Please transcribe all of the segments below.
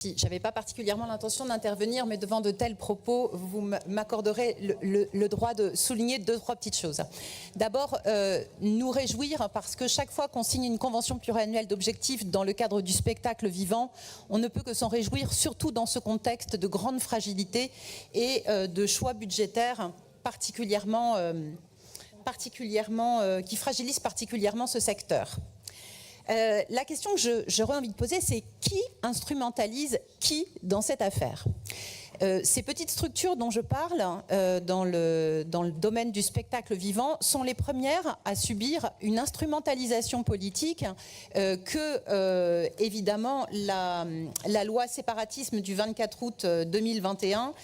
Je n'avais pas particulièrement l'intention d'intervenir, mais devant de tels propos, vous m'accorderez le droit de souligner deux, trois petites choses. D'abord, nous réjouir parce que chaque fois qu'on signe une convention pluriannuelle d'objectifs dans le cadre du spectacle vivant, on ne peut que s'en réjouir, surtout dans ce contexte de grande fragilité et de choix budgétaires qui fragilisent particulièrement ce secteur. La question que j'aurais envie de poser, c'est qui instrumentalise qui dans cette affaire? Ces petites structures dont je parle dans le domaine du spectacle vivant sont les premières à subir une instrumentalisation politique que, évidemment, la loi séparatisme du 24 août 2021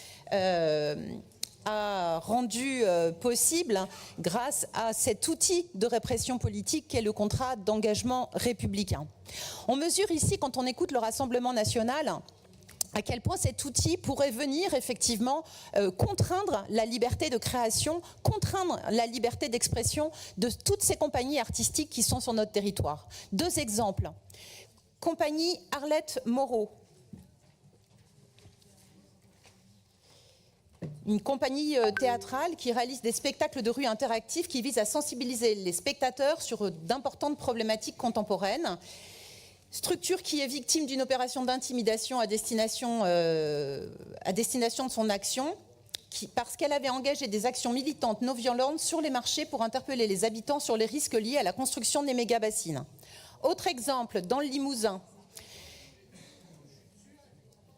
a rendu possible grâce à cet outil de répression politique qu'est le contrat d'engagement républicain. On mesure ici, quand on écoute le Rassemblement national, à quel point cet outil pourrait venir effectivement contraindre la liberté de création, contraindre la liberté d'expression de toutes ces compagnies artistiques qui sont sur notre territoire. Deux exemples. Compagnie Arlette Moreau. Une compagnie théâtrale qui réalise des spectacles de rue interactifs qui visent à sensibiliser les spectateurs sur d'importantes problématiques contemporaines. Structure qui est victime d'une opération d'intimidation à destination de son action, parce qu'elle avait engagé des actions militantes non violentes sur les marchés pour interpeller les habitants sur les risques liés à la construction des méga-bassines. Autre exemple, dans le Limousin,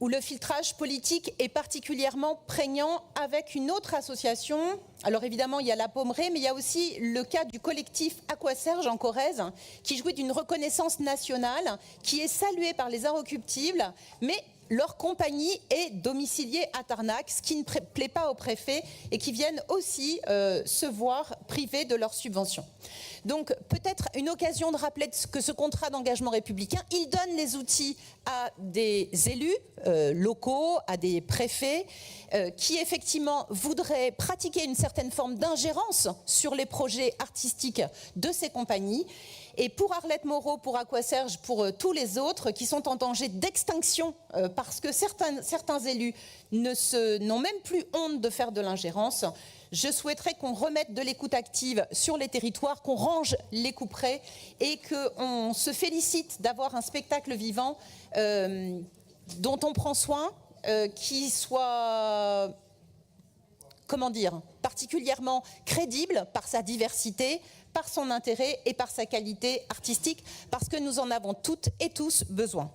où le filtrage politique est particulièrement prégnant avec une autre association. Alors évidemment, il y a la Pommeraye, mais il y a aussi le cas du collectif Aquaserge en Corrèze, qui jouit d'une reconnaissance nationale, qui est saluée par les Inrecuptibles, mais leur compagnie est domiciliée à Tarnac, ce qui ne plaît pas au préfet et qui viennent aussi se voir privés de leurs subventions. Donc peut-être une occasion de rappeler que ce contrat d'engagement républicain, il donne les outils à des élus locaux, à des préfets qui effectivement voudraient pratiquer une certaine forme d'ingérence sur les projets artistiques de ces compagnies. Et pour Arlette Moreau, pour Aquaserge, pour tous les autres qui sont en danger d'extinction parce que certains élus n'ont même plus honte de faire de l'ingérence, je souhaiterais qu'on remette de l'écoute active sur les territoires, qu'on range les couperets et qu'on se félicite d'avoir un spectacle vivant dont on prend soin, qui soit, comment dire, particulièrement crédible par sa diversité, par son intérêt et par sa qualité artistique, parce que nous en avons toutes et tous besoin.